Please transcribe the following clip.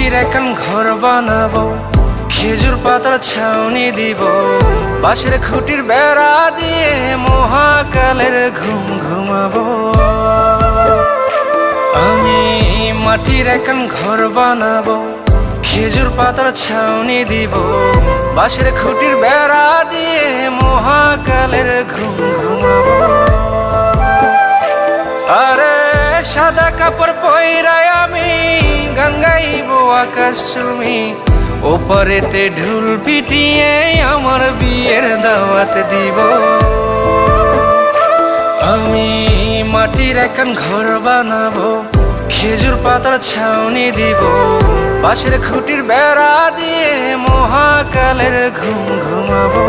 মাটির এখন ঘর বানাবো, খেজুর পাতার ছাউনি দিব, বাঁশের খুঁটির বেড়া দিয়ে মহাকালের ঘুম ঘুমাবো। আমি মাটির এখন ঘর বানাবো, খেজুর পাতার ছাউনি দিব, বাঁশের খুঁটির বেড়া দিয়ে মহাকালের ঘুম ঘুমাবো। আরে সাদা কাপড় পইরায় আমি গান গাইবো আকাশ চুমি, ওপারেতে ঢোল পিটিয়ে আমার বিয়ের দাওয়াত দিব। আমি মাটির এখন ঘর বানাবো, খেজুর পাতার ছাউনি দিব, বাঁশের খুঁটির বেড়া দিয়ে মহাকালের ঘুম ঘুমাবো।